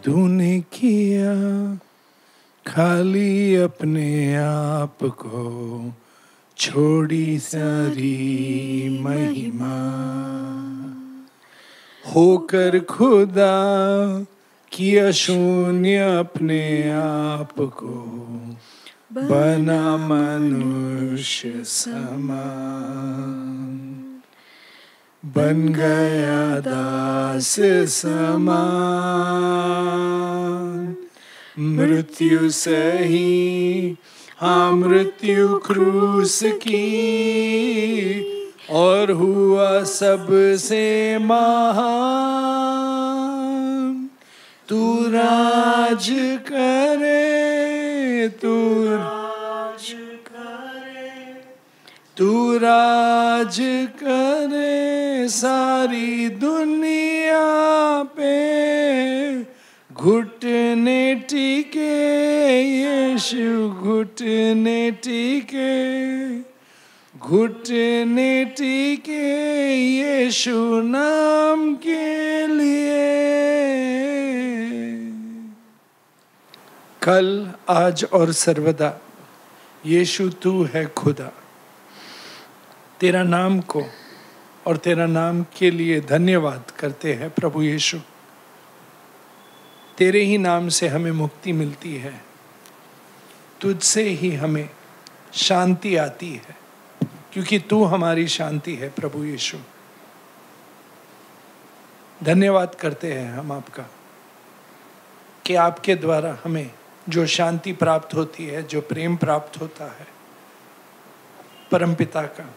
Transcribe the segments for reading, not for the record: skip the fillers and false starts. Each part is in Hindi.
तूने किया खाली अपने आप को, छोड़ी सारी महिमा, होकर खुदा किया शून्य अपने आप को, बना मनुष्य समान, बन गया दास समान। मृत्यु सही, हाँ मृत्यु क्रूस की, और हुआ सबसे महान। तू राज करे, तू राज करे सारी दुनिया पे, घुटने टिके यीशु, घुटने टिके, घुटने टिके यीशु नाम के लिए। कल, आज और सर्वदा यीशु तू है खुदा। तेरा नाम को और तेरा नाम के लिए धन्यवाद करते हैं प्रभु यीशु। तेरे ही नाम से हमें मुक्ति मिलती है, तुझसे ही हमें शांति आती है, क्योंकि तू हमारी शांति है प्रभु यीशु। धन्यवाद करते हैं हम आपका कि आपके द्वारा हमें जो शांति प्राप्त होती है, जो प्रेम प्राप्त होता है परमपिता का,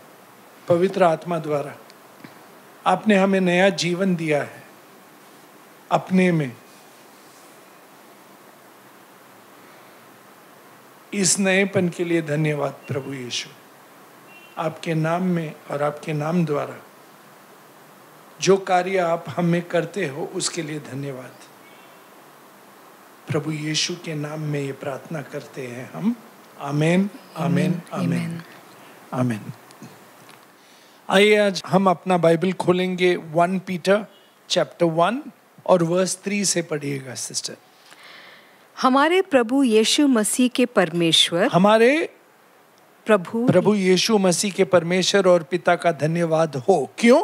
पवित्र आत्मा द्वारा, आपने हमें नया जीवन दिया है अपने में। इस नएपन के लिए धन्यवाद प्रभु यीशु। आपके नाम में और आपके नाम द्वारा जो कार्य आप हमें करते हो उसके लिए धन्यवाद। प्रभु यीशु के नाम में ये प्रार्थना करते हैं हम। आमीन, आमीन, आमीन, आमीन। आइए आज हम अपना बाइबल खोलेंगे 1 पीटर चैप्टर 1 और वर्स 3 से पढ़िएगा सिस्टर। हमारे प्रभु यीशु मसीह के परमेश्वर, हमारे प्रभु यीशु मसीह के परमेश्वर और पिता का धन्यवाद हो। क्यों?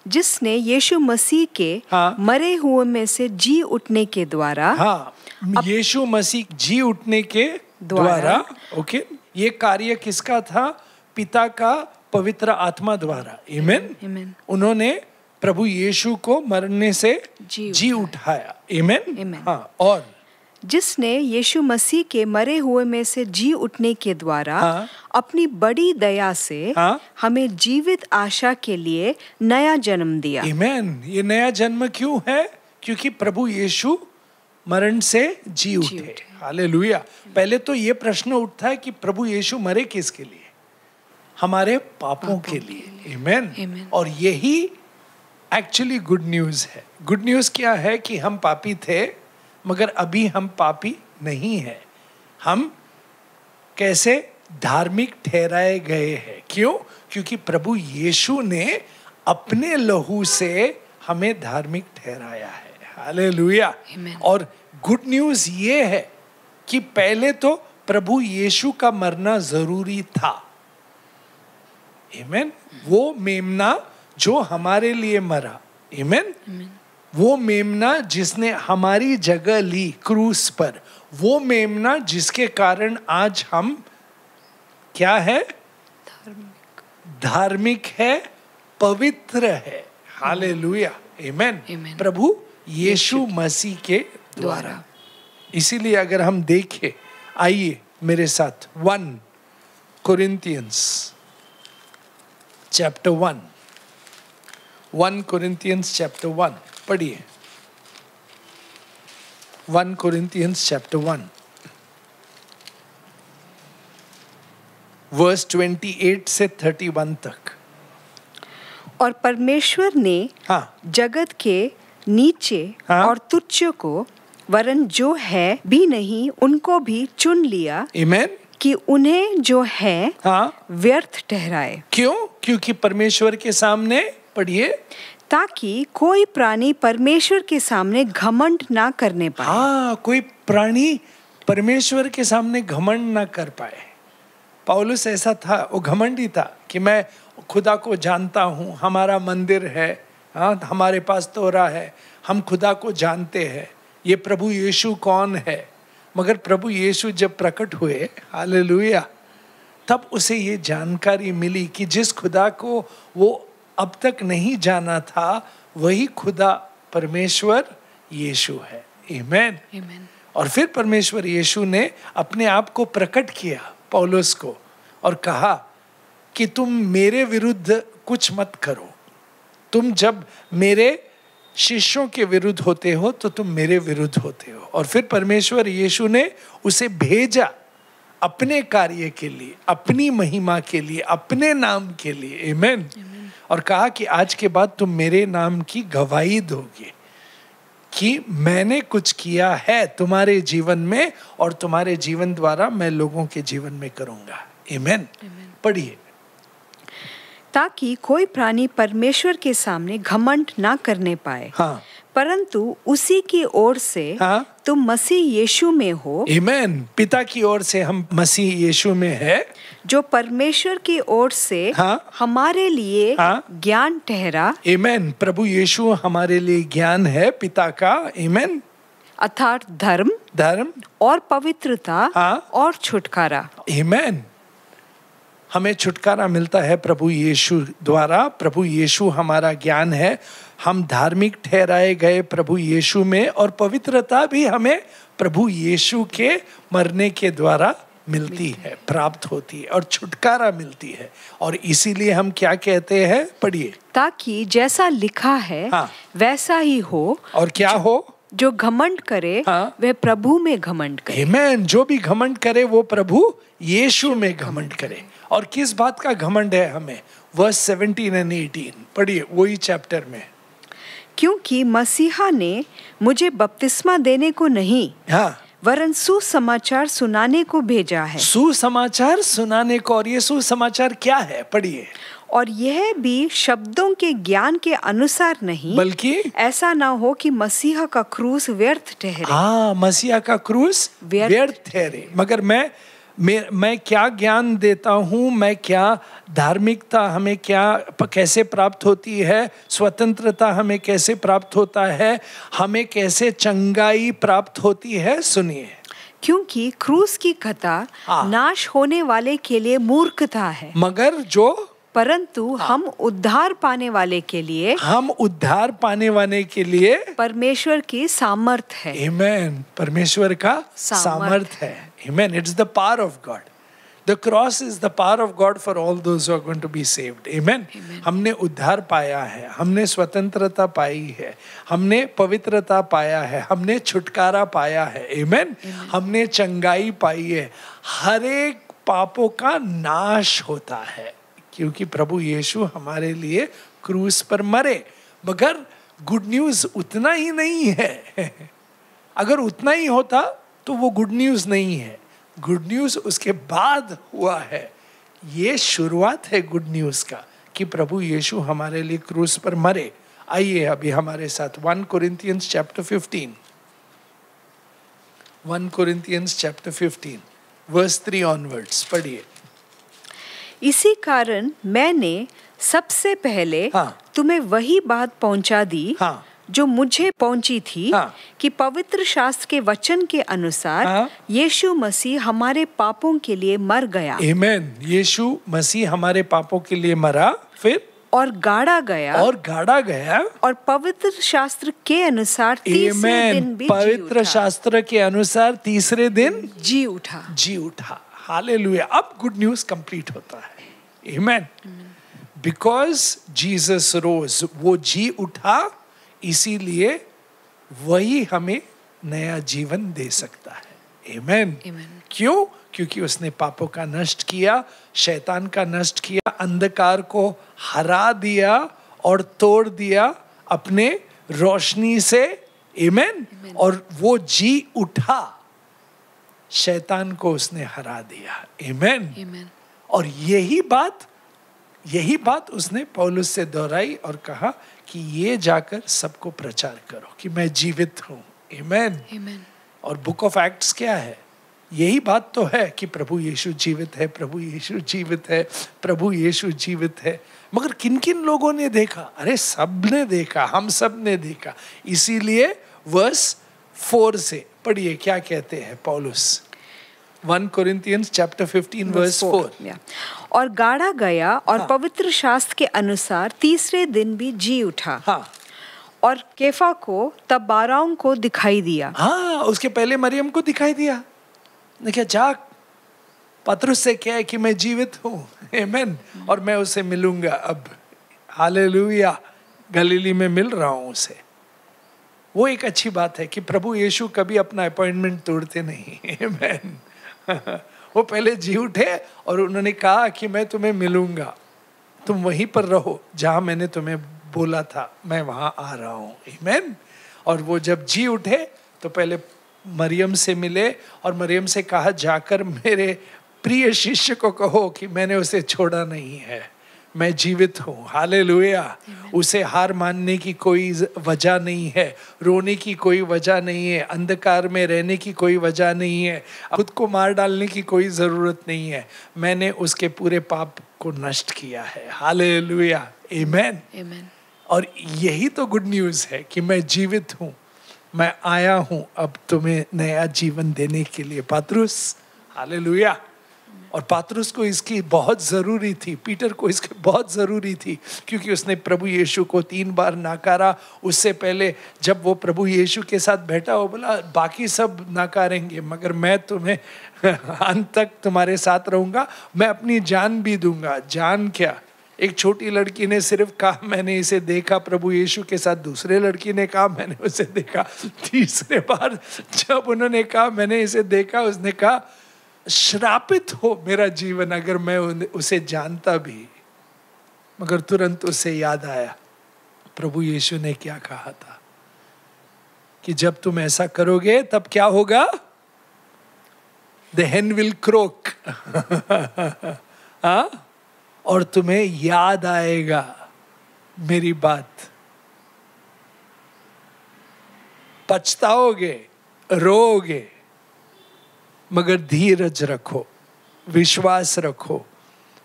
जिसने यीशु मसीह के मरे हुए में से जी उठने के द्वारा, यीशु मसीह जी उठने के द्वारा, ओके, ये कार्य किसका था? पिता का पवित्र आत्मा द्वारा। आमीन। उन्होंने प्रभु यीशु को मरने से जी उठाया। आमीन। हाँ, और जिसने यीशु मसीह के मरे हुए में से जी उठने के द्वारा अपनी बड़ी दया से हमें जीवित आशा के लिए नया जन्म दिया। आमीन। ये नया जन्म क्यों है? क्योंकि प्रभु यीशु मरण से जी उठे। हालेलुया। पहले तो ये प्रश्न उठता है कि प्रभु यीशु मरे किसके लिए? हमारे पापों के लिए। आमीन। और यही एक्चुअली गुड न्यूज है। गुड न्यूज क्या है? कि हम पापी थे, मगर अभी हम पापी नहीं हैं। हम कैसे धार्मिक ठहराए गए हैं? क्यों? क्योंकि प्रभु यीशु ने अपने लहू से हमें धार्मिक ठहराया है। हालेलुया। और गुड न्यूज ये है कि पहले तो प्रभु यीशु का मरना जरूरी था। आमीन। वो मेमना जो हमारे लिए मरा। आमीन। वो मेमना जिसने हमारी जगह ली क्रूस पर, वो मेमना जिसके कारण आज हम क्या है? धार्मिक है, पवित्र है। हालेलुया। आमीन। प्रभु यीशु मसीह के द्वारा। इसीलिए अगर हम देखें, आइए मेरे साथ 1 कोरिन्थियंस चैप्टर 1 कोरिन्थियंस चैप्टर 1 पढ़िए। 1 कोरिन्थियंस चैप्टर 1 वर्स 28 से 31 तक। और परमेश्वर ने जगत के नीचे और तुच्छ को, वरन जो है भी नहीं उनको भी चुन लिया। आमीन। कि उन्हें जो है व्यर्थ ठहराए। क्यों? क्योंकि परमेश्वर के सामने, पढ़िए, ताकि कोई प्राणी परमेश्वर के सामने घमंड ना करने पाए। हाँ, कोई प्राणी परमेश्वर के सामने घमंड ना कर पाए। पौलुस ऐसा था, वो घमंडी था कि मैं खुदा को जानता हूँ, हमारा मंदिर है, हाँ, हमारे पास तोरा है, हम खुदा को जानते हैं, ये प्रभु यीशु कौन है। मगर प्रभु यीशु जब प्रकट हुए, हालेलुया, तब उसे ये जानकारी मिली कि जिस खुदा को वो अब तक नहीं जाना था, वही खुदा परमेश्वर यीशु है। आमीन। और फिर परमेश्वर यीशु ने अपने आप को प्रकट किया पौलुस को और कहा कि तुम मेरे विरुद्ध कुछ मत करो, तुम जब मेरे शिष्यों के विरुद्ध होते हो तो तुम मेरे विरुद्ध होते हो। और फिर परमेश्वर यीशु ने उसे भेजा अपने कार्य के लिए, अपनी महिमा के लिए, अपने नाम के लिए। आमीन। और कहा कि आज के बाद तुम मेरे नाम की गवाही दोगे कि मैंने कुछ किया है तुम्हारे जीवन में और तुम्हारे जीवन द्वारा मैं लोगों के जीवन में करूंगा। आमीन। पढ़िए। ताकि कोई प्राणी परमेश्वर के सामने घमंड ना करने पाए, हाँ, परंतु उसी की ओर से हाँ, तुम मसीह यीशु में हो। आमीन। पिता की ओर से हम मसीह यीशु में है, जो परमेश्वर की ओर से हाँ, हमारे लिए हाँ, ज्ञान ठहरा। आमीन। प्रभु यीशु हमारे लिए ज्ञान है पिता का। आमीन। अर्थात धर्म और पवित्रता, हाँ, और छुटकारा। आमीन। हमें छुटकारा मिलता है प्रभु यीशु द्वारा। प्रभु यीशु हमारा ज्ञान है, हम धार्मिक ठहराए गए प्रभु यीशु में, और पवित्रता भी हमें प्रभु यीशु के मरने के द्वारा मिलती है, प्राप्त होती है, और छुटकारा मिलती है। और इसीलिए हम क्या कहते हैं, पढ़िए। ताकि जैसा लिखा है, हाँ, वैसा ही हो। और क्या हो? जो घमंड करे, हाँ, वह प्रभु में घमंड करे। आमीन। जो भी घमंड करे वो प्रभु यीशु में घमंड करे। और किस बात का घमंड है हमें? वर्स 17 और 18 पढ़िए, वही चैप्टर में। क्योंकि मसीहा ने मुझे बपतिस्मा देने को नहीं, हाँ, वरन सुसमाचार सुनाने को भेजा है। सुसमाचार सुनाने को। और ये सुसमाचार क्या है? पढ़िए। और यह भी शब्दों के ज्ञान के अनुसार नहीं, बल्कि ऐसा ना हो कि मसीहा का क्रूस व्यर्थ ठहरे। हाँ, मसीहा का क्रूस व्यर्थ ठहरे। मगर मैं क्या ज्ञान देता हूँ, मैं क्या धार्मिकता हमें कैसे प्राप्त होती है, स्वतंत्रता हमें कैसे प्राप्त होता है, हमें कैसे चंगाई प्राप्त होती है, सुनिए। क्योंकि क्रूस की कथा नाश होने वाले के लिए मूर्खता है, मगर परंतु हम उद्धार पाने वाले के लिए परमेश्वर की सामर्थ है। आमीन। परमेश्वर का सामर्थ है। आमीन। It's the power of God. The cross is the power of God for all those who are going to be saved. आमीन। हमने उद्धार पाया है, हमने स्वतंत्रता पाई है, हमने पवित्रता पाया है, हमने छुटकारा पाया है। आमीन। हमने चंगाई पाई है। हर एक पापों का नाश होता है क्योंकि प्रभु यीशु हमारे लिए क्रूस पर मरे। मगर गुड न्यूज उतना ही नहीं है। अगर उतना ही होता तो वो गुड न्यूज नहीं है। गुड न्यूज उसके बाद हुआ है। ये शुरुआत है गुड न्यूज का कि प्रभु यीशु हमारे लिए क्रूस पर मरे। आइए अभी हमारे साथ 1 Corinthians chapter 15, 1 Corinthians chapter 15 verse 3 onwards पढ़िए। इसी कारण मैंने सबसे पहले तुम्हें वही बात पहुंचा दी जो मुझे पहुंची थी, कि पवित्र शास्त्र के वचन के अनुसार यीशु मसीह हमारे पापों के लिए मर गया। आमीन। यीशु मसीह हमारे पापों के लिए मरा, फिर और गाड़ा गया, और पवित्र शास्त्र के अनुसार तीसरे दिन भी पवित्र शास्त्र के अनुसार तीसरे दिन जी उठा। हालेलुया। अब गुड न्यूज कंप्लीट होता है। आमीन। बिकॉज जीसस रोज, वो जी उठा, इसीलिए वही हमें नया जीवन दे सकता है। आमीन। क्यों? क्योंकि उसने पापों का नष्ट किया, शैतान का नष्ट किया, अंधकार को हरा दिया और तोड़ दिया अपने रोशनी से। आमीन। और वो जी उठा, शैतान को उसने हरा दिया। आमीन। और यही बात उसने पौलुस से दोहराई और कहा कि ये जाकर सबको प्रचार करो कि मैं जीवित हूँ। आमेन। और बुक ऑफ एक्ट्स क्या है? यही बात तो है कि प्रभु यीशु जीवित है, प्रभु यीशु जीवित है, प्रभु यीशु जीवित है। मगर किन किन लोगों ने देखा? अरे सब ने देखा, हम सब ने देखा। इसीलिए वर्स 4 से पढ़िए क्या कहते हैं पौलुस। 1 Corinthians chapter 15 verse 4। और गाड़ा गया और पवित्र शास्त्र के अनुसार तीसरे दिन भी जी उठा। हाँ। और केफा को तब 12 को दिखाई दिया। हाँ, उसके पहले मरियम को दिखाई दिया। ने क्या जाग पतरस से क्या है कि मैं जीवित हूँ। आमेन। और मैं उसे मिलूंगा अब। हालेलुया। गलीली में मिल रहा हूँ उसे। वो एक अच्छी बात है कि प्रभु यीशु कभी अपना अपॉइंटमेंट तोड़ते नहीं। आमेन। वो पहले जी उठे और उन्होंने कहा कि मैं तुम्हें मिलूंगा, तुम वहीं पर रहो जहां मैंने तुम्हें बोला था, मैं वहां आ रहा हूं। आमेन। और वो जब जी उठे तो पहले मरियम से मिले और मरियम से कहा जाकर मेरे प्रिय शिष्य को कहो कि मैंने उसे छोड़ा नहीं है, मैं जीवित हूँ। हालेलुया। उसे हार मानने की कोई वजह नहीं है, रोने की कोई वजह नहीं है, अंधकार में रहने की कोई वजह नहीं है, खुद को मार डालने की कोई ज़रूरत नहीं है। मैंने उसके पूरे पाप को नष्ट किया है। हालेलुया। आमेन। आमेन। और यही तो गुड न्यूज़ है कि मैं जीवित हूँ, मैं आया हूँ अब तुम्हें नया जीवन देने के लिए। पतरस। हालेलुया। और पतरस को इसकी बहुत ज़रूरी थी, पीटर को इसकी बहुत ज़रूरी थी, क्योंकि उसने प्रभु यीशु को 3 बार नकारा। उससे पहले जब वो प्रभु यीशु के साथ बैठा, वो बोला बाकी सब नकारेंगे मगर मैं तुम्हें अंत तक तुम्हारे साथ रहूँगा, मैं अपनी जान भी दूंगा। जान क्या? एक छोटी लड़की ने सिर्फ कहा मैंने इसे देखा प्रभु यीशु के साथ, दूसरे लड़की ने कहा मैंने उसे देखा, तीसरे बार जब उन्होंने कहा मैंने इसे देखा, उसने कहा श्रापित हो मेरा जीवन अगर मैं उसे जानता भी। मगर तुरंत उसे याद आया प्रभु यीशु ने क्या कहा था कि जब तुम ऐसा करोगे तब क्या होगा? The hen will croak। और तुम्हें याद आएगा मेरी बात, पछताओगे, रोओगे, मगर धीरज रखो, विश्वास रखो,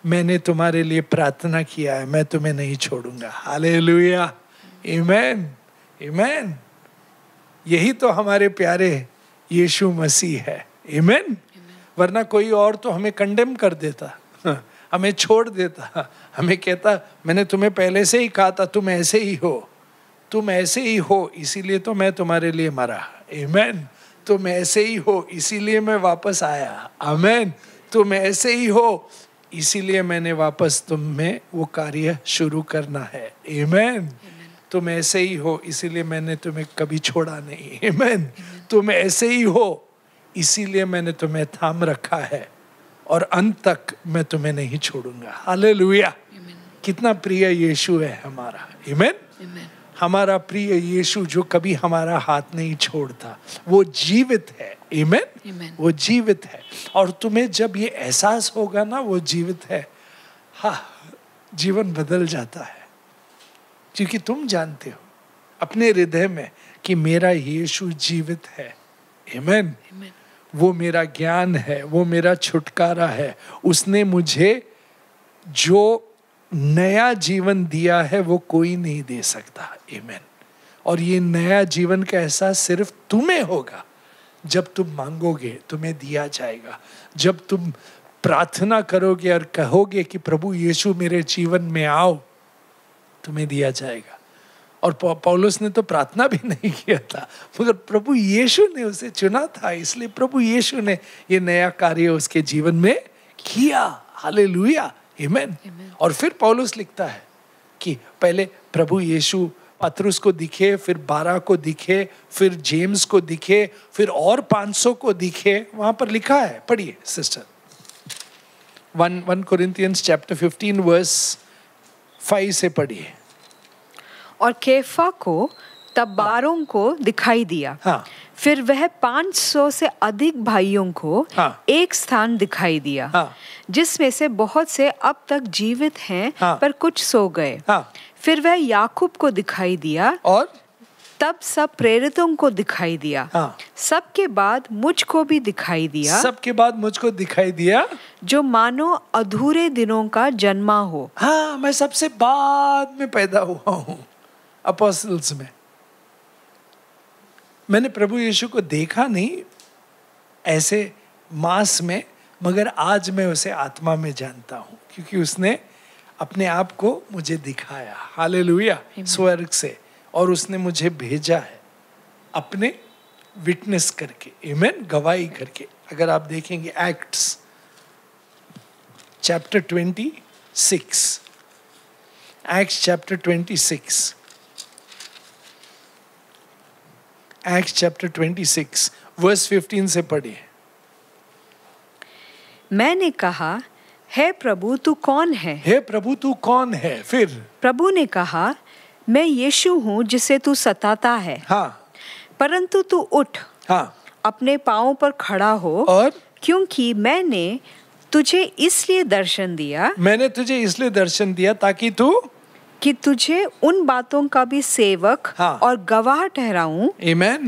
मैंने तुम्हारे लिए प्रार्थना किया है, मैं तुम्हें नहीं छोड़ूंगा। हालेलुया। आमेन। आमेन। यही तो हमारे प्यारे यीशु मसीह है। आमेन। वरना कोई और तो हमें कंडेम कर देता, हमें छोड़ देता, हमें कहता मैंने तुम्हें पहले से ही कहा था तुम ऐसे ही हो, तुम ऐसे ही हो इसीलिए तो मैं तुम्हारे लिए मरा। आमेन। तुम ऐसे ही हो इसीलिए मैं वापस आया। आमेन। तुम ऐसे ही हो इसीलिए मैंने वापस तुम में वो कार्य शुरू करना है। आमेन। तुम ऐसे ही हो इसीलिए मैंने तुम्हें कभी छोड़ा नहीं। आमेन। तुम ऐसे ही हो इसीलिए मैंने तुम्हें थाम रखा है और अंत तक मैं तुम्हें नहीं छोड़ूंगा। हालेलुया। कितना प्रिय यीशु है हमारा। आमेन। हमारा प्रिय यीशु जो कभी हमारा हाथ नहीं छोड़ता, वो जीवित है। आमेन। वो जीवित है। और तुम्हें जब ये एहसास होगा ना वो जीवित है, हाँ, जीवन बदल जाता है, क्योंकि तुम जानते हो अपने हृदय में कि मेरा यीशु जीवित है। आमेन। वो मेरा ज्ञान है, वो मेरा छुटकारा है, उसने मुझे जो नया जीवन दिया है वो कोई नहीं दे सकता। आमेन। और ये नया जीवन का एहसास सिर्फ तुम्हें होगा जब तुम मांगोगे, तुम्हें दिया जाएगा। जब तुम प्रार्थना करोगे और कहोगे कि प्रभु यीशु मेरे जीवन में आओ, तुम्हें दिया जाएगा। और पौलुस ने तो प्रार्थना भी नहीं किया था, मगर प्रभु यीशु ने उसे चुना था, इसलिए प्रभु यीशु ने ये नया कार्य उसके जीवन में किया। हालेलुया। आमेन। और फिर पौलुस लिखता है कि पहले प्रभु यीशु पतरस को दिखे, फिर 12 को दिखे, फिर जेम्स को दिखे, फिर और 500 को दिखे। वहां पर लिखा है, पढ़िए सिस्टर, 1 Corinthians chapter 15 verse 5 से पढ़िए। और केफा को तब 12 को दिखाई दिया। हाँ। फिर वह 500 से अधिक भाइयों को एक स्थान दिखाई दिया, जिसमें से बहुत से अब तक जीवित हैं, पर कुछ सो गए। फिर वह याकूब को दिखाई दिया, और तब सब प्रेरितों को दिखाई दिया। सबके बाद मुझको भी दिखाई दिया, सबके बाद मुझको दिखाई दिया, जो मानो अधूरे दिनों का जन्मा हो। हाँ, मैं सबसे बाद में पैदा हुआ हूँ अपोस्टल्स में। मैंने प्रभु यीशु को देखा नहीं ऐसे मास में, मगर आज मैं उसे आत्मा में जानता हूँ, क्योंकि उसने अपने आप को मुझे दिखाया, हालेलुया, स्वर्ग से, और उसने मुझे भेजा है अपने विटनेस करके, आमेन, गवाही करके। अगर आप देखेंगे Acts chapter 26, Acts chapter 26, Acts chapter 26 verse 15 से पढ़िए। मैंने कहा, हे प्रभु तू कौन है? हे प्रभु तू कौन है? फिर प्रभु ने कहा, मैं यीशु हूँ जिसे तू सताता है। परंतु तू उठ, अपने पांवों पर खड़ा हो, और क्योंकि मैंने तुझे इसलिए दर्शन दिया ताकि तू, कि तुझे उन बातों का भी सेवक और गवाह ठहराऊं,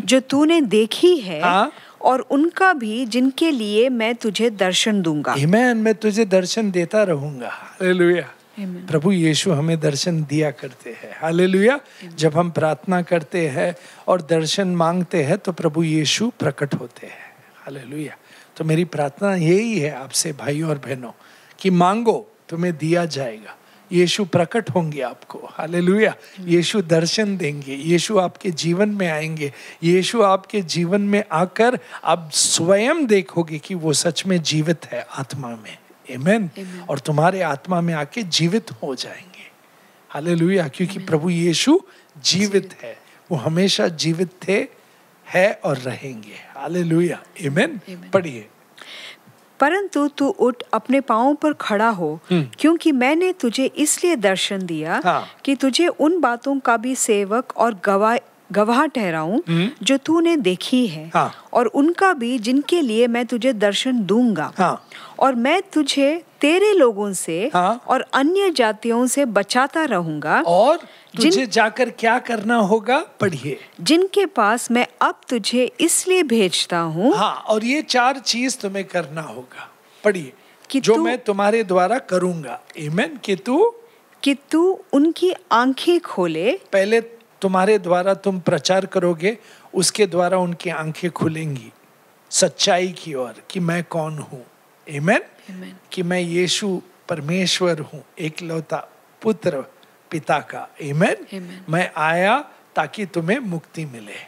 जो तूने देखी है, और उनका भी जिनके लिए मैं तुझे दर्शन दूंगा। मैं तुझे दर्शन देता रहूंगा। हालेलुया। प्रभु यीशु हमें दर्शन दिया करते हैं, हालेलुया। जब हम प्रार्थना करते हैं और दर्शन मांगते हैं तो प्रभु यीशु प्रकट होते हैं, हालेलुया। तो मेरी प्रार्थना यही है आपसे भाइयों और बहनों, कि मांगो तुम्हें दिया जाएगा। यीशु प्रकट होंगे आपको, हालेलुया। यीशु दर्शन देंगे, यीशु आपके जीवन में आएंगे, यीशु आपके जीवन में आकर आप स्वयं देखोगे कि वो सच में जीवित है आत्मा में, आमेन। और तुम्हारे आत्मा में आके जीवित हो जाएंगे, हालेलुया। क्योंकि प्रभु यीशु जीवित है, वो हमेशा जीवित थे, है और रहेंगे, हालेलुया, आमेन। पढ़िए। परंतु तू उठ, अपने पांवों पर खड़ा हो, क्योंकि मैंने तुझे इसलिए दर्शन दिया कि तुझे उन बातों का भी सेवक और गवाह ठहराऊं जो तूने देखी है, और उनका भी जिनके लिए मैं तुझे दर्शन दूंगा। और मैं तुझे तेरे लोगों से और अन्य जातियों से बचाता रहूंगा। और तुझे जाकर क्या करना होगा? पढ़िए। जिनके पास मैं अब तुझे इसलिए भेजता हूँ। और ये 4 चीज तुम्हें करना होगा, पढ़िए, जो मैं तुम्हारे द्वारा करूंगा, आमेन। कि तू उनकी आंखें खोले। पहले तुम्हारे द्वारा तुम प्रचार करोगे, उसके द्वारा उनकी आंखें खुलेंगी सच्चाई की ओर, कि मैं कौन हूँ, आमेन। कि मैं यीशु परमेश्वर हूँ, एकलौता पुत्र पिता का, आमेन। मैं आया ताकि तुम्हें मुक्ति मिले,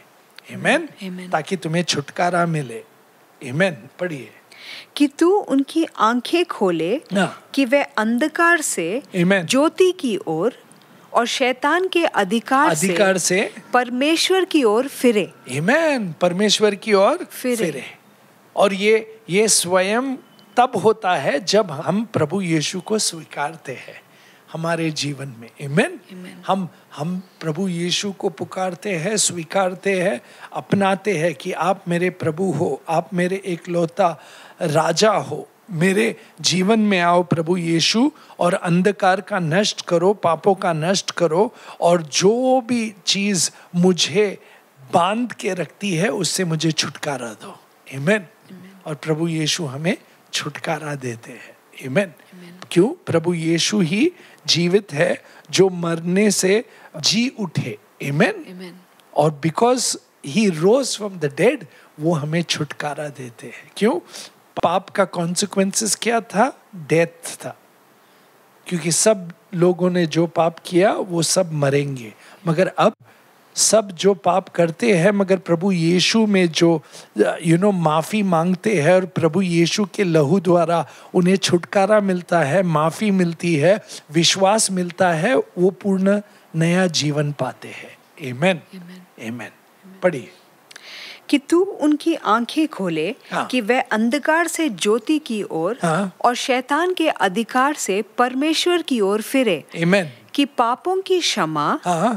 आमेन, ताकि तुम्हें छुटकारा मिले, आमेन। पढ़िए। कि तू उनकी आंखें खोले, कि वे अंधकार से ज्योति की ओर और शैतान के अधिकार से परमेश्वर की ओर फिरे, आमेन। परमेश्वर की ओर फिरे। और ये स्वयं तब होता है जब हम प्रभु यीशु को स्वीकारते हैं हमारे जीवन में, आमेन। हम प्रभु यीशु को पुकारते हैं, स्वीकारते हैं, अपनाते हैं कि आप मेरे प्रभु हो, आप मेरे एकलौता राजा हो, मेरे जीवन में आओ प्रभु यीशु, और अंधकार का नष्ट करो, पापों का नष्ट करो, और जो भी चीज मुझे बांध के रखती है उससे मुझे छुटकारा दो, आमेन। और प्रभु यीशु हमें छुटकारा देते हैं, आमेन। क्यों? प्रभु यीशु ही जीवित है जो मरने से जी उठे, आमेन। और because he rose from the dead, वो हमें छुटकारा देते हैं। क्यों? पाप का कॉन्सिक्वेंसेस क्या था? डेथ था। क्योंकि सब लोगों ने जो पाप किया वो सब मरेंगे, मगर अब सब जो पाप करते हैं मगर प्रभु यीशु में जो माफी मांगते हैं, और प्रभु यीशु के लहू द्वारा उन्हें छुटकारा मिलता है, माफी मिलती है, विश्वास मिलता है, वो पूर्ण नया जीवन पाते हैं, आमेन, आमेन। पढ़िए। कि तू उनकी आंखें खोले, कि वह अंधकार से ज्योति की ओर और शैतान के अधिकार से परमेश्वर की ओर फिरे, आमेन। कि पापों की क्षमा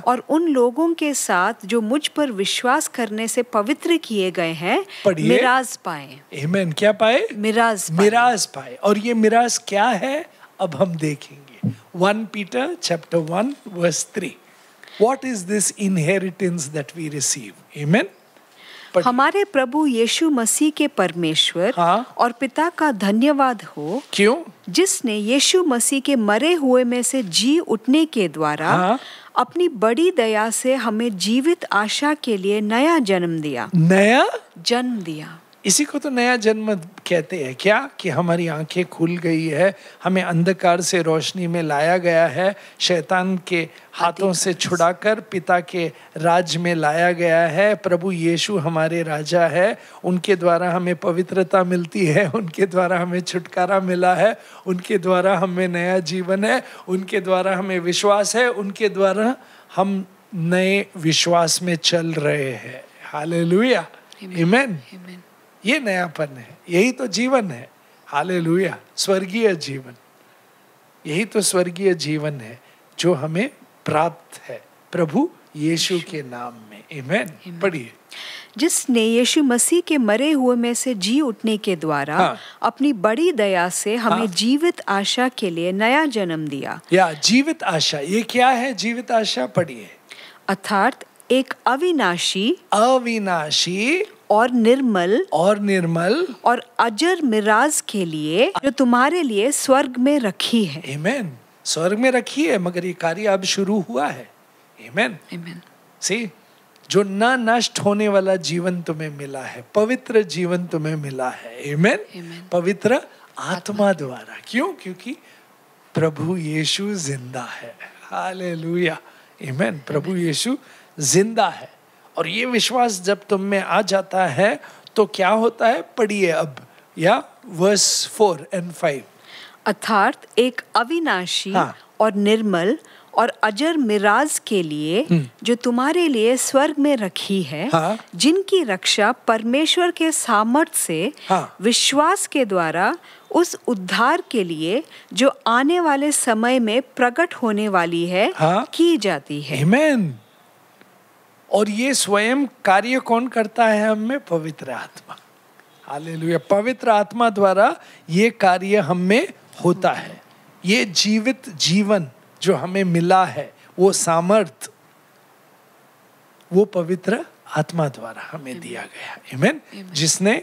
और उन लोगों के साथ जो मुझ पर विश्वास करने से पवित्र किए गए हैं मिराज पाए। आमीन। क्या पाए? मिराज पाए। और ये मिराज क्या है अब हम देखेंगे। 1 Peter chapter 1 verse 3. What is this inheritance that we receive? Amen. हमारे प्रभु यीशु मसीह के परमेश्वर और पिता का धन्यवाद हो। क्यों? जिसने यीशु मसीह के मरे हुए में से जी उठने के द्वारा अपनी बड़ी दया से हमें जीवित आशा के लिए नया जन्म दिया। इसी को तो नया जन्म कहते हैं। क्या? कि हमारी आंखें खुल गई है, हमें अंधकार से रोशनी में लाया गया है, शैतान के हाथों से छुड़ाकर पिता के राज में लाया गया है। प्रभु यीशु हमारे राजा है, उनके द्वारा हमें पवित्रता मिलती है, उनके द्वारा हमें छुटकारा मिला है, उनके द्वारा हमें नया जीवन है, उनके द्वारा हमें विश्वास है, उनके द्वारा हम नए विश्वास में चल रहे हैं। हालेलुया, आमीन। ये नयापन है, यही तो जीवन है। हालेलुया, स्वर्गीय जीवन, यही तो स्वर्गीय जीवन है जो हमें प्राप्त है प्रभु यीशु के नाम में। आमीन। पढ़िए। जिसने यीशु मसीह के मरे हुए में से जी उठने के द्वारा अपनी बड़ी दया से हमें जीवित आशा के लिए नया जन्म दिया। या जीवित आशा, ये क्या है जीवित आशा? पढ़िए। अर्थात एक अविनाशी और निर्मल और अजर मिराज के लिए जो तुम्हारे लिए स्वर्ग में रखी है। आमीन। स्वर्ग में रखी है, मगर ये कार्य अब शुरू हुआ है। आमीन। सी, जो न नष्ट होने वाला जीवन तुम्हें मिला है, पवित्र जीवन तुम्हें मिला है। आमीन। पवित्र आत्मा द्वारा। क्यों? क्योंकि प्रभु यीशु जिंदा है। हालेलुया, आमीन। प्रभु यीशु जिंदा है। और ये विश्वास जब तुम में आ जाता है तो क्या होता है? पढ़िए अब, या वर्स 4 और 5। अर्थात एक अविनाशी और निर्मल और अजर मिराज के लिए जो तुम्हारे लिए स्वर्ग में रखी है, जिनकी रक्षा परमेश्वर के सामर्थ्य से विश्वास के द्वारा उस उद्धार के लिए जो आने वाले समय में प्रकट होने वाली है की जाती है। आमीन। और ये स्वयं कार्य कौन करता है हम में? पवित्र आत्मा। हालेलुया। पवित्र आत्मा द्वारा ये कार्य हम में होता है। ये जीवित जीवन जो हमें मिला है, वो सामर्थ, वो पवित्र आत्मा द्वारा हमें दिया गया। आमीन। जिसने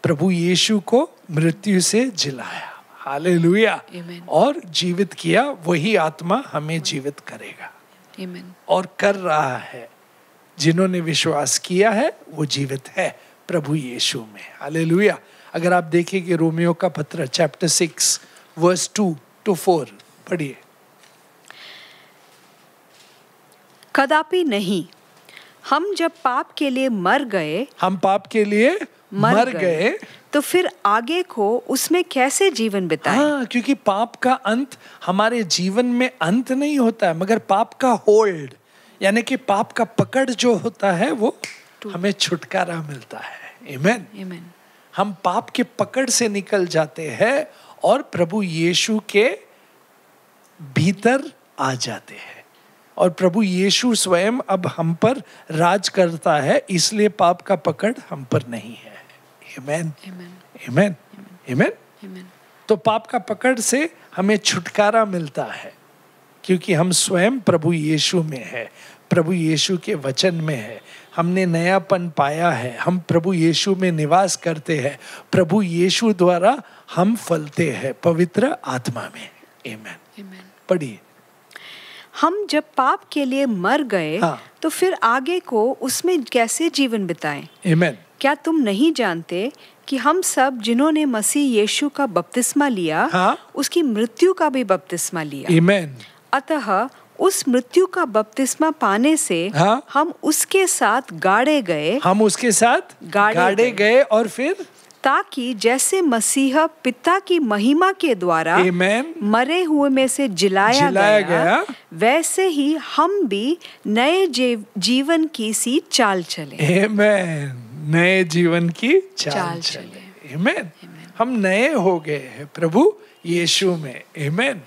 प्रभु यीशु को मृत्यु से जिलाया, हालेलुया, और जीवित किया, वही आत्मा हमें जीवित करेगा। आमीन। और कर रहा है। जिन्होंने विश्वास किया है वो जीवित है प्रभु यीशु में। हालेलुया। अगर आप देखेंगे रोमियो का पत्र चैप्टर 6 वर्स 2 to 4, पढ़िए। कदापि नहीं, हम जब पाप के लिए मर गए तो फिर आगे को उसमें कैसे जीवन बिताएं? क्योंकि पाप का अंत हमारे जीवन में अंत नहीं होता है, मगर पाप का होल्ड, यानी कि पाप का पकड़ जो होता है वो हमें छुटकारा मिलता है। आमीन। हम पाप के पकड़ से निकल जाते हैं और प्रभु यीशु के भीतर आ जाते हैं, और प्रभु यीशु स्वयं अब हम पर राज करता है, इसलिए पाप का पकड़ हम पर नहीं है। आमीन। आमीन। आमीन। तो पाप का पकड़ से हमें छुटकारा मिलता है क्योंकि हम स्वयं प्रभु यीशु में है, प्रभु यीशु के वचन में है। हमने नयापन पाया है, हम प्रभु यीशु में निवास करते हैं, प्रभु यीशु द्वारा हम फलते हैं पवित्र आत्मा में। आमीन। पढ़िए। हम जब पाप के लिए मर गए तो फिर आगे को उसमें कैसे जीवन बिताएं? आमीन। क्या तुम नहीं जानते कि हम सब जिन्होंने मसीह यीशु का बपतिस्मा लिया उसकी मृत्यु का भी बपतिस्मा लिया? आमीन। अतः उस मृत्यु का बपतिस्मा पाने से हम उसके साथ गाड़े गए और फिर ताकि जैसे मसीह पिता की महिमा के द्वारा मरे हुए में से जिलाया गया वैसे ही हम भी नए जीवन की सी चाल चले। आमीन। नए जीवन की चाल चले। आमीन। हम नए हो गए हैं प्रभु यीशु में। आमेन।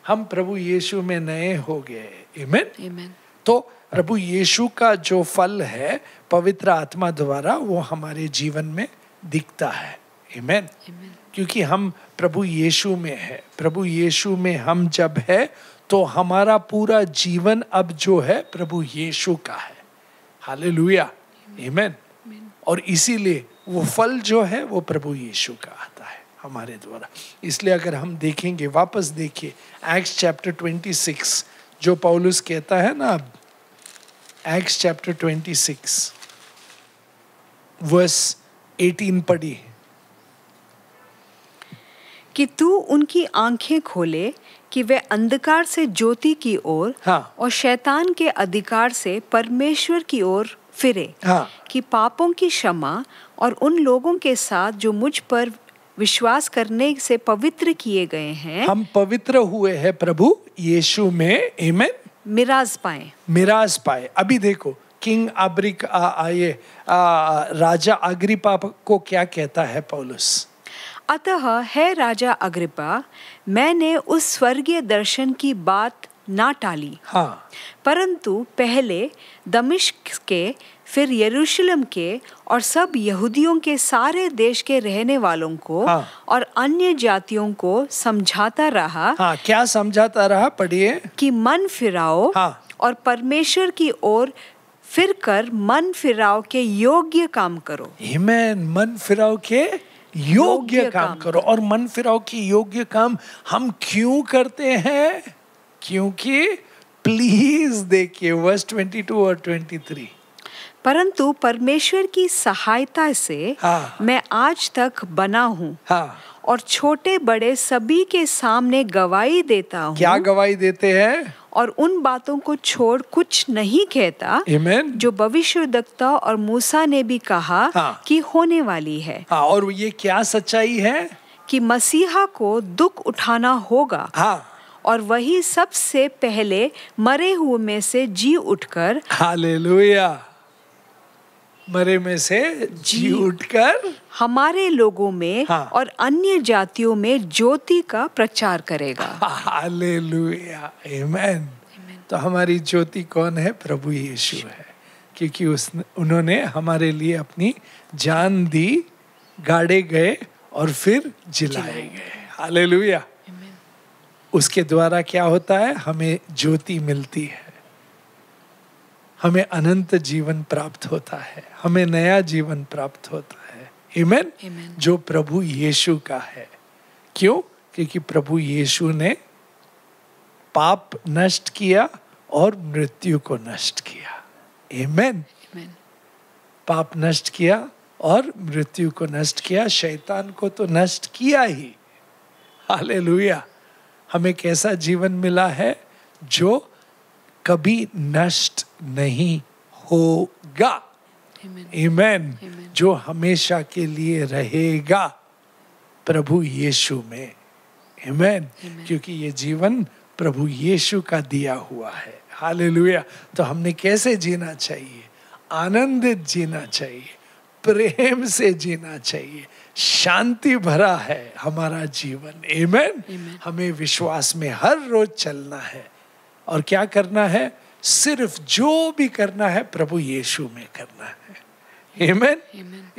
हम प्रभु यीशु में नए हो गए। आमेन। तो प्रभु यीशु का जो फल है पवित्र आत्मा द्वारा वो हमारे जीवन में दिखता है। आमेन। क्योंकि हम प्रभु यीशु में है, प्रभु यीशु में हम जब है तो हमारा पूरा जीवन अब जो है प्रभु यीशु का है। हालेलुया। आमेन। और इसीलिए वो फल जो है वो प्रभु यीशु का आता है हमारे द्वारा। इसलिए अगर हम देखेंगे, वापस देखिए एक्ट्स चैप्टर 26 जो पौलुस कहता है ना, एक्ट्स चैप्टर 26 वर्स 18 पढ़ी कि तू उनकी आंखें खोले कि वे अंधकार से ज्योति की ओर और शैतान के अधिकार से परमेश्वर की ओर फिरे, कि पापों की क्षमा और उन लोगों के साथ जो मुझ पर विश्वास करने से पवित्र किए गए हैं, हम पवित्र हुए हैं प्रभु यीशु में। आमेन। मिराज पाए, मिराज पाए। अभी देखो किंग राजा अग्रिप्पा को क्या कहता है पौलुस? अतः है राजा अग्रिप्पा, मैंने उस स्वर्गीय दर्शन की बात ना टाली, परंतु पहले दमिश्क के, फिर यरूशलेम के और सब यहूदियों के सारे देश के रहने वालों को और अन्य जातियों को समझाता रहा। क्या समझाता रहा? पढ़िए। कि मन फिराओ और परमेश्वर की ओर फिर कर मन फिराओ के योग्य काम करो। आमेन। मन फिराओ के योग्य काम करो। और मन फिराओ की योग्य काम हम क्यों करते हैं? क्योंकि प्लीज देखिए वर्स 22 और 23, परंतु परमेश्वर की सहायता से मैं आज तक बना हूँ और छोटे बड़े सभी के सामने गवाही देता हूँ। क्या गवाही देते हैं? और उन बातों को छोड़ कुछ नहीं कहता Amen. जो भविष्यद्वक्ता और मूसा ने भी कहा कि होने वाली है। और ये क्या सच्चाई है? कि मसीहा को दुख उठाना होगा और वही सबसे पहले मरे हुए में से जी उठकर, हालेलुया, मरे में से जी उठकर हमारे लोगों में और अन्य जातियों में ज्योति का प्रचार करेगा। हालेलुया। आमेन। तो हमारी ज्योति कौन है? प्रभु यीशु है, क्योंकि उन्होंने हमारे लिए अपनी जान दी, गाड़े गए और फिर जिलाए गए। हालेलुया। उसके द्वारा क्या होता है? हमें ज्योति मिलती है, हमें अनंत जीवन प्राप्त होता है, हमें नया जीवन प्राप्त होता है। आमेन। जो प्रभु यीशु का है। क्यों? क्योंकि प्रभु यीशु ने पाप नष्ट किया और मृत्यु को नष्ट किया। आमेन। पाप नष्ट किया और मृत्यु को नष्ट किया, शैतान को तो नष्ट किया ही। हालेलुया। हमें कैसा जीवन मिला है? जो कभी नष्ट नहीं होगा। आमेन। जो हमेशा के लिए रहेगा प्रभु यीशु में। आमेन। क्योंकि ये जीवन प्रभु यीशु का दिया हुआ है। हालेलुया। तो हमने कैसे जीना चाहिए? आनंदित जीना चाहिए, प्रेम से जीना चाहिए, शांति भरा है हमारा जीवन। आमेन। हमें विश्वास में हर रोज चलना है और क्या करना है? सिर्फ जो भी करना है प्रभु यीशु में करना है। आमेन।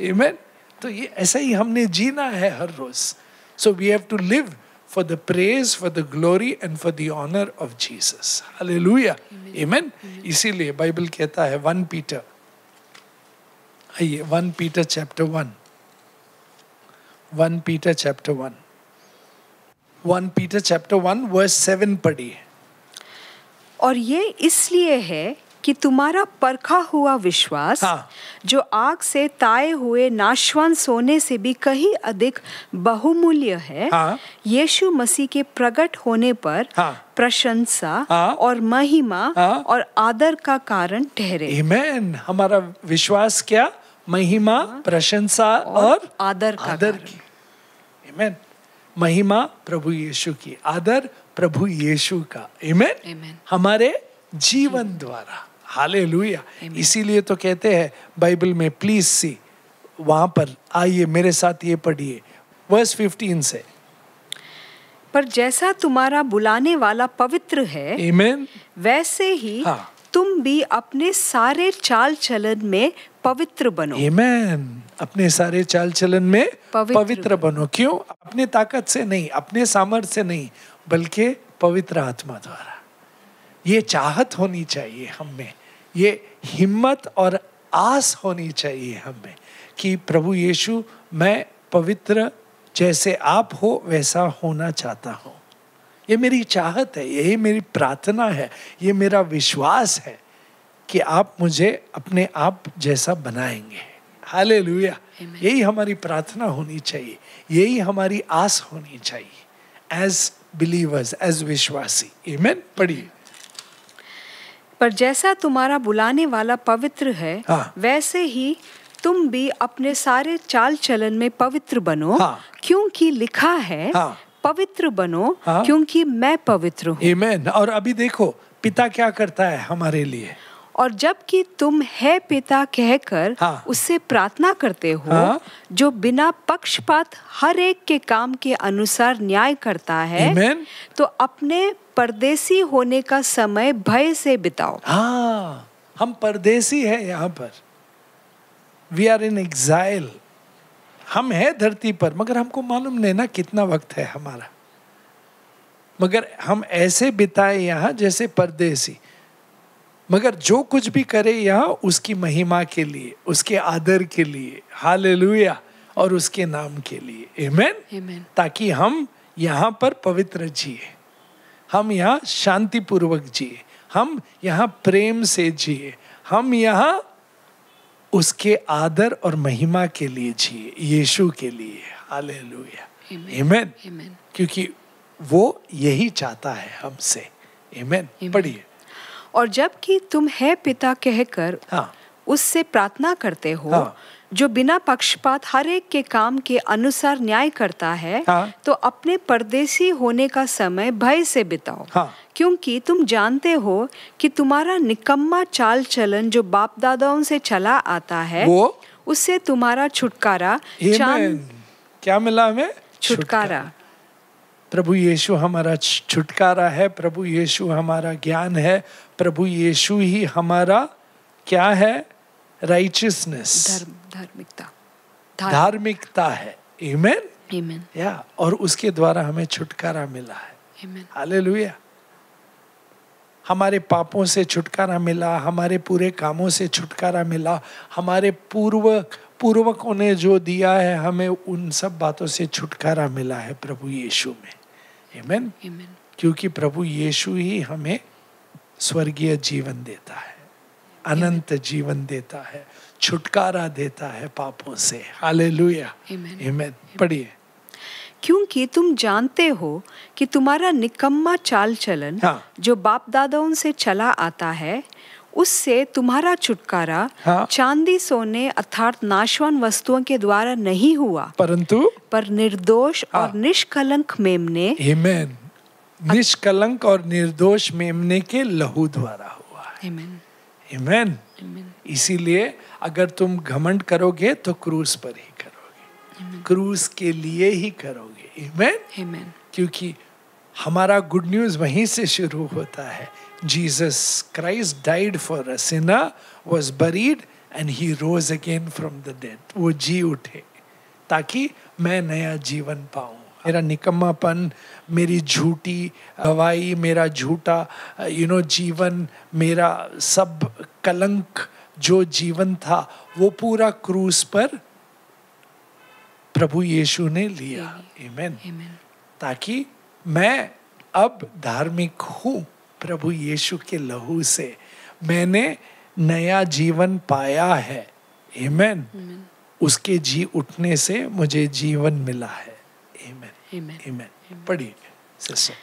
आमेन। तो ये ऐसा ही हमने जीना है हर रोज। So we have to live for the praise, for the glory and for the honour of Jesus. Hallelujah. Amen. इसीलिए बाइबल कहता है 1 पीटर, आइए 1 Peter chapter 1, 1 Peter chapter 1, 1 Peter chapter 1 वर्स 7 पढ़िए। और ये इसलिए है कि तुम्हारा परखा हुआ विश्वास, जो आग से ताए हुए नाशवान सोने से भी कहीं अधिक बहुमूल्य है, यीशु मसीह के प्रकट होने पर प्रशंसा और महिमा और आदर का कारण ठहरे। आमेन। हमारा विश्वास क्या? महिमा, प्रशंसा और आदर की। आमेन। महिमा प्रभु यीशु की, आदर प्रभु यीशु का। आमेन। हमारे जीवन द्वारा। हालेलुया। इसीलिए तो कहते हैं बाइबल में, प्लीज सी, वहां पर आइए मेरे साथ ये पढ़िए वर्स 15 से। पर जैसा तुम्हारा बुलाने वाला पवित्र है, Amen? वैसे ही तुम भी अपने सारे चाल चलन में पवित्र बनो। Amen. अपने सारे चाल चलन में पवित्र बनो। क्यों? अपने ताकत से नहीं, अपने सामर्थ्य से नहीं, बल्कि पवित्र आत्मा द्वारा। ये चाहत होनी चाहिए हम में, ये हिम्मत और आस होनी चाहिए हमें कि प्रभु यीशु, मैं पवित्र जैसे आप हो वैसा होना चाहता हूँ। ये मेरी चाहत है, यही मेरी प्रार्थना है, ये मेरा विश्वास है कि आप मुझे अपने आप जैसा बनाएंगे। हालेलुया। यही हमारी प्रार्थना होनी चाहिए, यही हमारी आस होनी चाहिए एज बिलीवर्स, एज विश्वासी। आमीन। पढ़िए। पर जैसा तुम्हारा बुलाने वाला पवित्र है, वैसे ही तुम भी अपने सारे चाल चलन में पवित्र बनो, क्योंकि लिखा है, पवित्र बनो क्योंकि मैं पवित्र हूँ। आमीन। और अभी देखो पिता क्या करता है हमारे लिए। और जबकि तुम है पिता कहकर उससे प्रार्थना करते हो, जो बिना पक्षपात हर एक के काम के अनुसार न्याय करता है, तो अपने परदेसी होने का समय भय से बिताओ। हम परदेसी है यहाँ पर, वी आर इन एग्जाइल। हम है धरती पर, मगर हमको मालूम नहीं ना कितना वक्त है हमारा, मगर हम ऐसे बिताए यहाँ जैसे परदेसी। मगर जो कुछ भी करे यहाँ उसकी महिमा के लिए, उसके आदर के लिए, हालेलुया, और उसके नाम के लिए। आमीन। ताकि हम यहाँ पर पवित्र जिए, हम यहाँ शांति पूर्वक जिए, हम यहाँ प्रेम से जिए, हम यहाँ उसके आदर और महिमा के लिए जिए, यीशु के लिए। हालेलुया। आमीन। क्योंकि वो यही चाहता है हमसे। आमीन। पढ़िए। और जबकि तुम है पिता कहकर उससे प्रार्थना करते हो, जो बिना पक्षपात हर एक के काम के अनुसार न्याय करता है, तो अपने परदेसी होने का समय भय से बिताओ, क्योंकि तुम जानते हो कि तुम्हारा निकम्मा चाल चलन जो बाप दादाओं से चला आता है, उससे तुम्हारा छुटकारा क्या मिला हमें? छुटकारा। प्रभु यीशु हमारा छुटकारा है, प्रभु यीशु हमारा ज्ञान है, प्रभु यीशु ही हमारा क्या है? राइचियसनेस, धार्मिकता है। आमीन। या और उसके द्वारा हमें छुटकारा मिला है। हालेलुया। हमारे पापों से छुटकारा मिला, हमारे पूरे कामों से छुटकारा मिला, हमारे पूर्वकों ने जो दिया है हमें उन सब बातों से छुटकारा मिला है प्रभु यीशु में। आमीन। क्योंकि प्रभु यीशु ही हमें स्वर्गीय जीवन देता है, अनंत जीवन देता है, छुटकारा देता है पापों से। हालेलुया। आमीन। पढ़िए। क्योंकि तुम जानते हो कि तुम्हारा निकम्मा चाल चलन जो बाप दादाओं से चला आता है, उससे तुम्हारा छुटकारा चांदी सोने अर्थात नाशवान वस्तुओं के द्वारा नहीं हुआ, परंतु निर्दोष और निष्कलंक मेमने, आमीन, निष्कलंक और निर्दोष मेमने के लहू द्वारा हुआ है। आमीन। इसीलिए अगर तुम घमंड करोगे तो क्रूस पर ही करोगे, क्रूस के लिए ही करोगे। आमीन। क्योंकि हमारा गुड न्यूज वहीं से शुरू होता है। Jesus Christ died for a sinner, was buried and he rose again from the dead. वो जी उठे ताकि मैं नया जीवन पाऊं। मेरा निकम्मापन, मेरी झूठी गवाही, मेरा झूठा जीवन, मेरा सब कलंक जो जीवन था, वो पूरा क्रूस पर प्रभु यीशु ने लिया। आमीन। ताकि मैं अब धार्मिक हूँ प्रभु यीशु के लहू से, मैंने नया जीवन पाया है। आमीन। उसके जी उठने से मुझे जीवन मिला है। आमीन। आमीन। पढ़िए सिस्टर।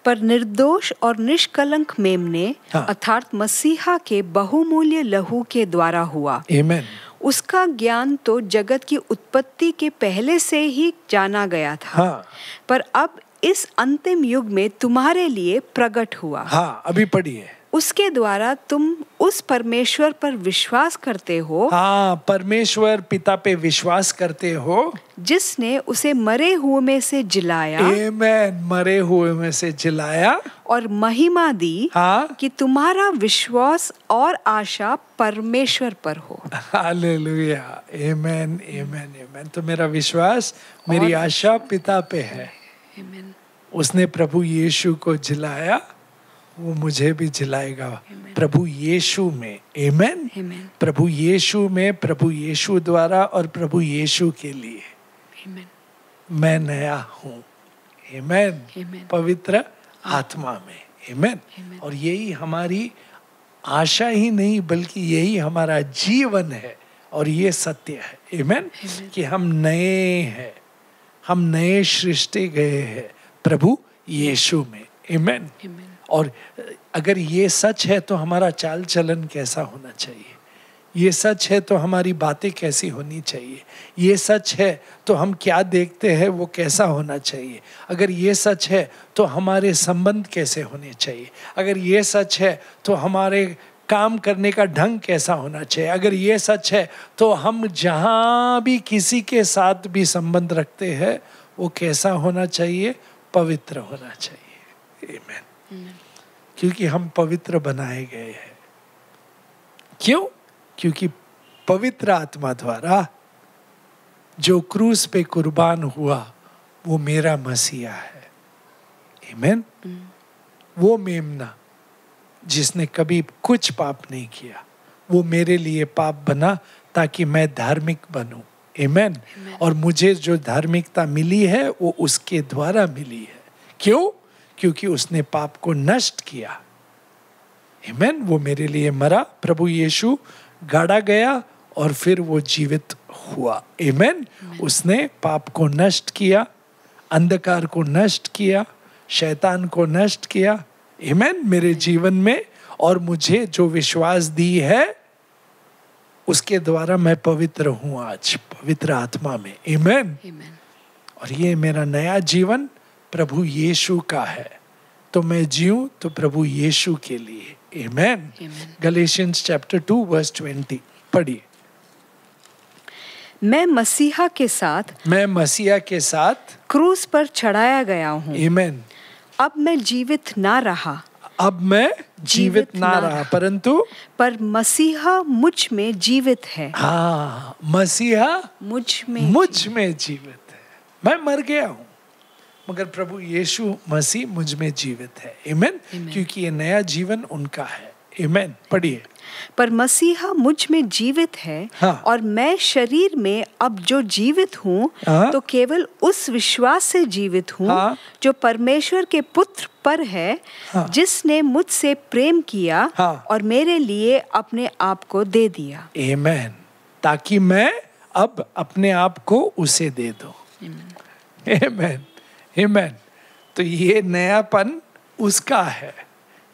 पर निर्दोष और निष्कलंक मेमने अर्थात मसीहा के बहुमूल्य लहू के द्वारा हुआ। आमीन। उसका ज्ञान तो जगत की उत्पत्ति के पहले से ही जाना गया था, पर अब इस अंतिम युग में तुम्हारे लिए प्रकट हुआ। अभी पढ़िए। उसके द्वारा तुम उस परमेश्वर पर विश्वास करते हो। हाँ, परमेश्वर पिता पे विश्वास करते हो, जिसने उसे मरे हुए में से जिलाया। आमेन, मरे हुए में से जिलाया और महिमा दी। हाँ, कि तुम्हारा विश्वास और आशा परमेश्वर पर हो। हालेलुया, आमेन, आमेन, आमेन। तो मेरा विश्वास, मेरी आशा पिता पे है। आमेन। उसने प्रभु यीशु को जिलाया, वो मुझे भी जिलाएगा प्रभु यीशु में। आमेन। प्रभु यीशु में, प्रभु यीशु द्वारा और प्रभु यीशु के लिए Amen. मैं नया हूँ। आमेन। पवित्र आत्मा में। आमेन। और यही हमारी आशा ही नहीं बल्कि यही हमारा जीवन है और ये सत्य है। आमेन। कि हम नए हैं, हम नए सृष्टि गए हैं प्रभु यीशु में। आमेन। और अगर ये सच है तो हमारा चाल चलन कैसा होना चाहिए, ये सच है तो हमारी बातें कैसी होनी चाहिए, ये सच है तो हम क्या देखते हैं वो कैसा होना चाहिए, अगर ये सच है तो हमारे संबंध कैसे होने चाहिए, अगर ये सच है तो हमारे काम करने का ढंग कैसा होना चाहिए, अगर ये सच है तो हम जहाँ भी किसी के साथ भी संबंध रखते हैं वो कैसा होना चाहिए, पवित्र होना चाहिए। आमीन। क्योंकि हम पवित्र बनाए गए हैं। क्यों? क्योंकि पवित्र आत्मा द्वारा जो क्रूस पे कुर्बान हुआ वो मेरा मसीहा है। आमीन। वो मेमना जिसने कभी कुछ पाप नहीं किया, वो मेरे लिए पाप बना ताकि मैं धार्मिक बनूं। आमीन। और मुझे जो धार्मिकता मिली है वो उसके द्वारा मिली है। क्यों? क्योंकि उसने पाप को नष्ट किया। आमीन। वो मेरे लिए मरा, प्रभु यीशु गाड़ा गया और फिर वो जीवित हुआ। आमीन। उसने पाप को नष्ट किया, अंधकार को नष्ट किया, शैतान को नष्ट किया। आमीन। मेरे जीवन में और मुझे जो विश्वास दी है उसके द्वारा मैं पवित्र हूँ आज, पवित्र आत्मा में। आमीन। और ये मेरा नया जीवन प्रभु यीशु का है, तो मैं जीऊं तो प्रभु यीशु के लिए। आमीन। गलेशियंस चैप्टर 2 वर्स 20 पढ़िए। मैं मसीहा के साथ क्रूस पर चढ़ाया गया हूँ। आमीन। अब मैं जीवित ना रहा, परंतु पर मसीहा मुझ में जीवित है। हाँ, मसीहा मुझ में जीवित है। मैं मर गया हूँ मगर प्रभु यीशु मसीह मुझ में जीवित है। आमीन। क्योंकि ये नया जीवन उनका है। आमीन। पढ़िए। पर मसीहा मुझ में जीवित है। हाँ। और मैं शरीर में अब जो जीवित हूँ तो केवल उस विश्वास से जीवित हूँ जो परमेश्वर के पुत्र पर है, जिसने मुझसे प्रेम किया और मेरे लिए अपने आप को दे दिया। आमीन। ताकि मैं अब अपने आप को उसे दे दूं। आमीन। आमीन। तो ये नयापन उसका है,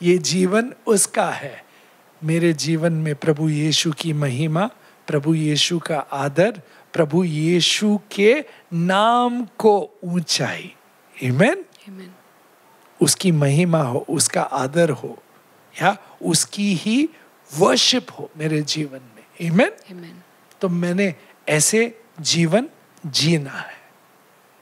ये जीवन उसका है। मेरे जीवन में प्रभु यीशु की महिमा, प्रभु यीशु का आदर, प्रभु यीशु के नाम को ऊंचाई। आमीन। उसकी महिमा हो, उसका आदर हो, या उसकी ही वर्शिप हो मेरे जीवन में। आमीन। तो मैंने ऐसे जीवन जीना है,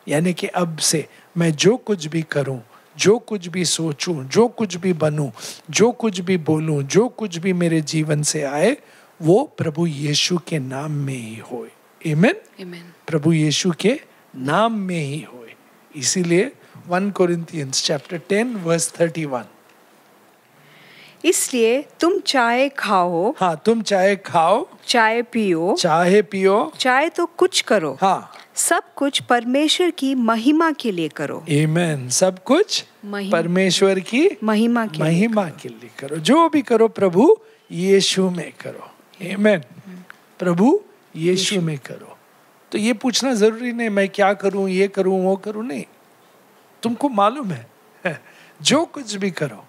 यानी कि अब से मैं जो कुछ भी करूं, जो कुछ भी सोचूं, जो कुछ भी बनूं, जो कुछ भी बोलूं, जो कुछ भी मेरे जीवन से आए वो प्रभु यीशु के नाम में ही होए। आमीन। प्रभु यीशु के नाम में ही होए। इसीलिए 1 कोरिन्थियंस चैप्टर 10 वर्स 31। इसलिए तुम चाहे खाओ, तुम चाहे खाओ, चाहे पियो, चाहे तो कुछ करो, सब कुछ परमेश्वर की महिमा के लिए करो। आमीन। सब कुछ परमेश्वर की महिमा के लिए करो। जो भी करो प्रभु यीशु में करो। आमीन। प्रभु यीशु में करो। तो ये पूछना जरूरी नहीं मैं क्या करूं, ये करूं, वो करूं, नहीं। तुमको मालूम है जो कुछ भी करो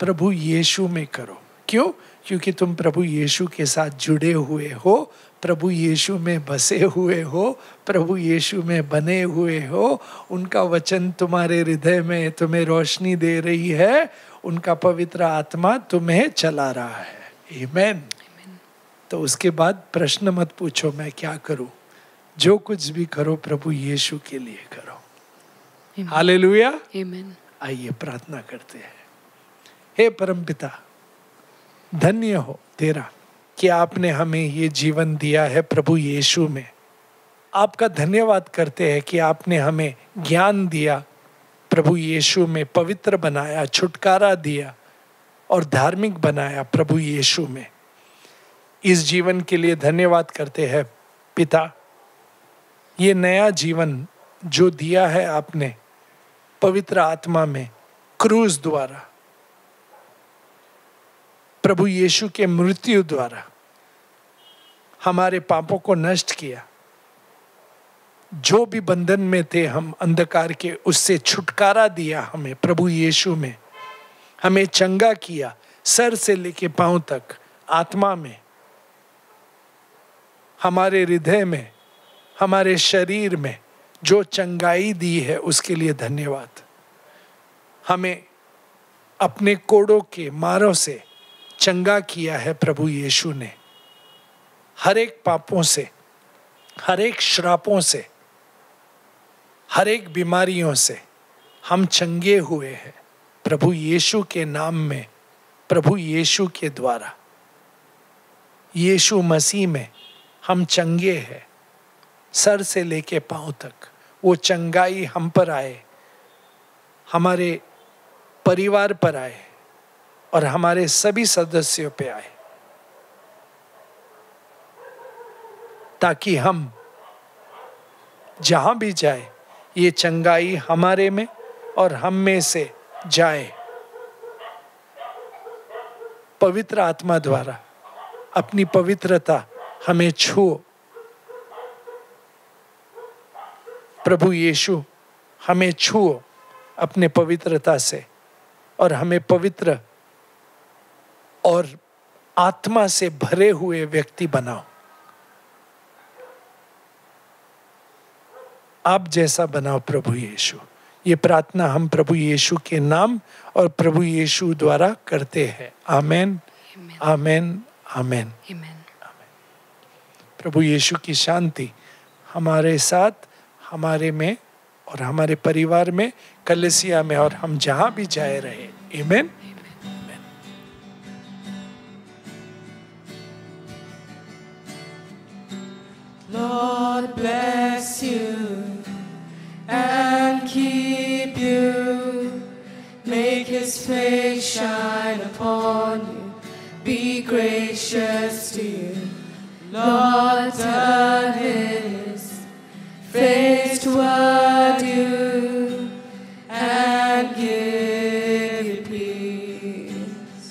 प्रभु यीशु में करो। क्यों? क्योंकि तुम प्रभु यीशु के साथ जुड़े हुए हो, प्रभु यीशु में बसे हुए हो, प्रभु यीशु में बने हुए हो। उनका वचन तुम्हारे हृदय में तुम्हें रोशनी दे रही है, उनका पवित्र आत्मा तुम्हें चला रहा है। आमीन। तो उसके बाद प्रश्न मत पूछो मैं क्या करूं, जो कुछ भी करो प्रभु यीशु के लिए करो। हालेलुया। आमीन। आइए प्रार्थना करते हैं। हे परमपिता, धन्य हो तेरा कि आपने हमें ये जीवन दिया है प्रभु यीशु में। आपका धन्यवाद करते हैं कि आपने हमें ज्ञान दिया, प्रभु यीशु में पवित्र बनाया, छुटकारा दिया और धार्मिक बनाया प्रभु यीशु में। इस जीवन के लिए धन्यवाद करते हैं पिता। ये नया जीवन जो दिया है आपने पवित्र आत्मा में, क्रूस द्वारा, प्रभु यीशु के मृत्यु द्वारा हमारे पापों को नष्ट किया। जो भी बंधन में थे हम अंधकार के, उससे छुटकारा दिया हमें प्रभु यीशु में। हमें चंगा किया सर से लेके पांव तक, आत्मा में, हमारे हृदय में, हमारे शरीर में जो चंगाई दी है उसके लिए धन्यवाद। हमें अपने कोड़ों के मारों से चंगा किया है प्रभु यीशु ने। हर एक पापों से, हर एक श्रापों से, हर एक बीमारियों से हम चंगे हुए हैं प्रभु यीशु के नाम में, प्रभु यीशु के द्वारा। यीशु मसीह में हम चंगे हैं सर से लेके पांव तक। वो चंगाई हम पर आए, हमारे परिवार पर आए और हमारे सभी सदस्यों पे आए, ताकि हम जहां भी जाए ये चंगाई हमारे में और हम में से जाए। पवित्र आत्मा द्वारा अपनी पवित्रता हमें छुओ प्रभु यीशु, हमें छुओ अपने पवित्रता से और हमें पवित्र और आत्मा से भरे हुए व्यक्ति बनाओ। आप जैसा बनाओ प्रभु यीशु। ये प्रार्थना हम प्रभु यीशु के नाम और प्रभु यीशु द्वारा करते हैं। आमेन, आमेन, आमेन। प्रभु यीशु की शांति हमारे साथ, हमारे में और हमारे परिवार में, कलीसिया में और हम जहां भी जाए रहे। आमेन। Lord bless you and keep you, make his face shine upon you, be gracious to you. Lord turn his face toward you and give you peace.